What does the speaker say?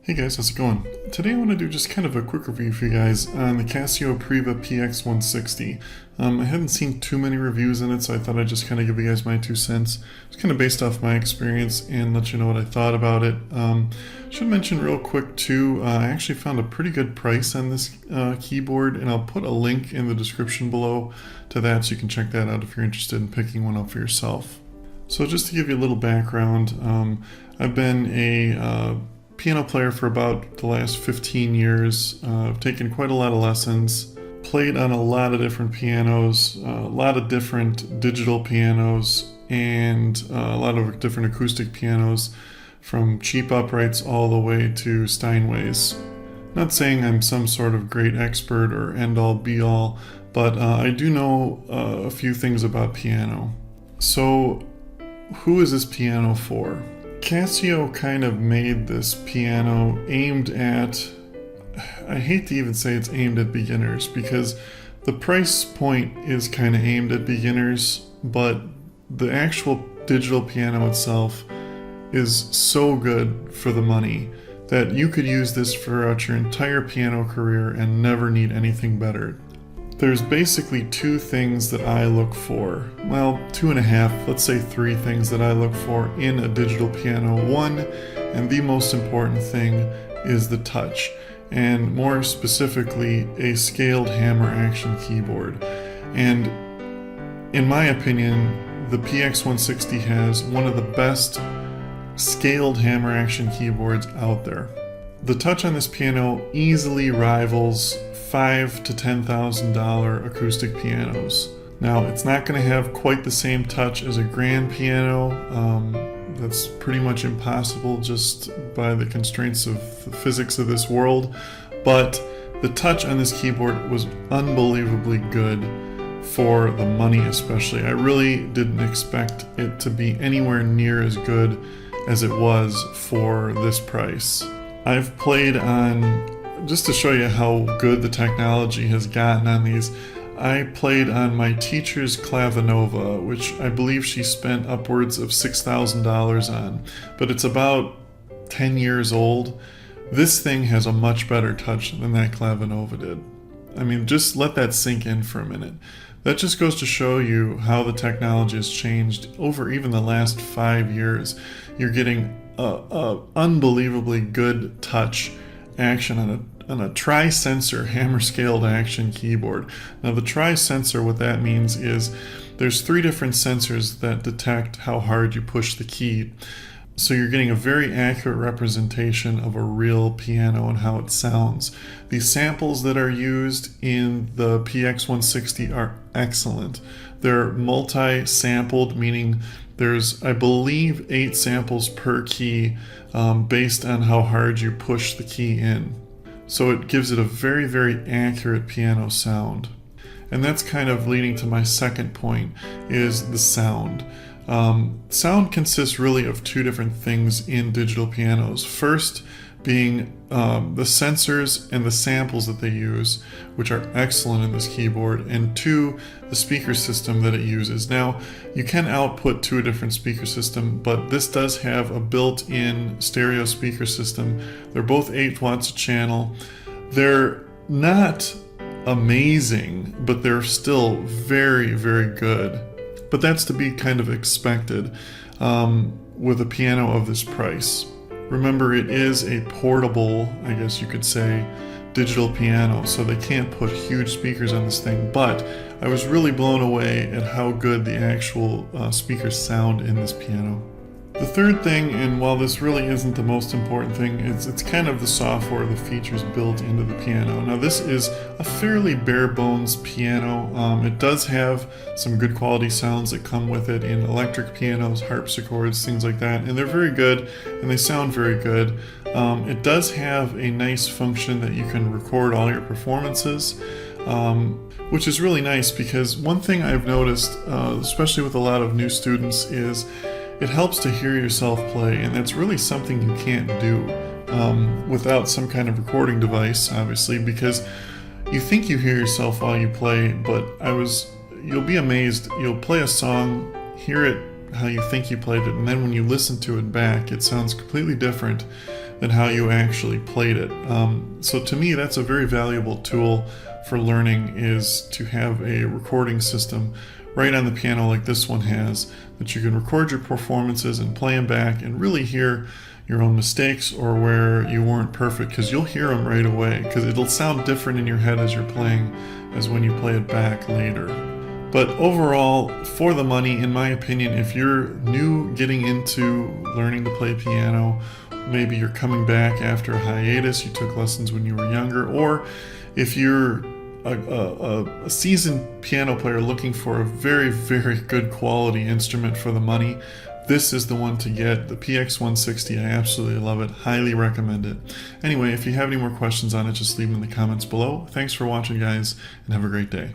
Hey guys, how's it going? Today I want to do just kind of a quick review for you guys on the Casio Privia PX-160. I hadn't seen too many reviews on it, so I thought I'd just kind of give you guys my 2 cents. It's kind of based off my experience and let you know what I thought about it. Should mention real quick too, I actually found a pretty good price on this keyboard, and I'll put a link in the description below to that so you can check that out if you're interested in picking one up for yourself. So just to give you a little background, I've been a piano player for about the last 15 years. I've taken quite a lot of lessons, played on a lot of different pianos, a lot of different digital pianos, and a lot of different acoustic pianos, from cheap uprights all the way to Steinways. Not saying I'm some sort of great expert or end-all be-all, but I do know a few things about piano. So who is this piano for? Casio kind of made this piano aimed at, I hate to even say it's aimed at beginners, because the price point is kind of aimed at beginners, but the actual digital piano itself is so good for the money that you could use this throughout your entire piano career and never need anything better. There's basically 2 things that I look for. Well, 2.5, let's say 3 things that I look for in a digital piano. One, and the most important thing, is the touch, and more specifically, a scaled hammer action keyboard. And in my opinion, the PX160 has one of the best scaled hammer action keyboards out there. The touch on this piano easily rivals $5,000 to $10,000 acoustic pianos. Now, it's not going to have quite the same touch as a grand piano. That's pretty much impossible just by the constraints of the physics of this world. But the touch on this keyboard was unbelievably good for the money, especially. I really didn't expect it to be anywhere near as good as it was for this price. I've played on, just to show you how good the technology has gotten on these, I played on my teacher's Clavinova, which I believe she spent upwards of $6,000 on, but it's about 10 years old. This thing has a much better touch than that Clavinova did. I mean, just let that sink in for a minute. That just goes to show you how the technology has changed over even the last 5 years. You're getting a unbelievably good touch action on a tri-sensor hammer scaled action keyboard. Now the tri-sensor, what that means is there's 3 different sensors that detect how hard you push the key. So you're getting a very accurate representation of a real piano and how it sounds. The samples that are used in the PX160 are excellent. They're multi-sampled, meaning there's, I believe, 8 samples per key based on how hard you push the key in. So it gives it a very, very accurate piano sound. And that's kind of leading to my second point, is the sound. Sound consists really of 2 different things in digital pianos. First being the sensors and the samples that they use, which are excellent in this keyboard, and 2, the speaker system that it uses. Now, you can output to a different speaker system, but this does have a built-in stereo speaker system. They're both 8 watts a channel. They're not amazing, but they're still very, very good. But that's to be kind of expected with a piano of this price. Remember, it is a portable, I guess you could say, digital piano, so they can't put huge speakers on this thing, but I was really blown away at how good the actual speakers sound in this piano. The third thing, and while this really isn't the most important thing, it's kind of the software, the features built into the piano. Now this is a fairly bare bones piano. It does have some good quality sounds that come with it in electric pianos, harpsichords, things like that, and they're very good and they sound very good. It does have a nice function that you can record all your performances, which is really nice, because one thing I've noticed, especially with a lot of new students, is it helps to hear yourself play, and that's really something you can't do without some kind of recording device, obviously, because you think you hear yourself while you play, but you'll be amazed. You'll play a song, hear it how you think you played it, and then when you listen to it back, it sounds completely different than how you actually played it. So to me, that's a very valuable tool for learning, is to have a recording system right on the piano like this one has, that you can record your performances and play them back and really hear your own mistakes or where you weren't perfect, because you'll hear them right away, because it'll sound different in your head as you're playing as when you play it back later. But overall, for the money, in my opinion, if you're new getting into learning to play piano, maybe you're coming back after a hiatus, you took lessons when you were younger, or if you're a seasoned piano player looking for a very, very good quality instrument for the money, this is the one to get. The PX-160, I absolutely love it. Highly recommend it. Anyway, if you have any more questions on it, just leave them in the comments below. Thanks for watching, guys, and have a great day.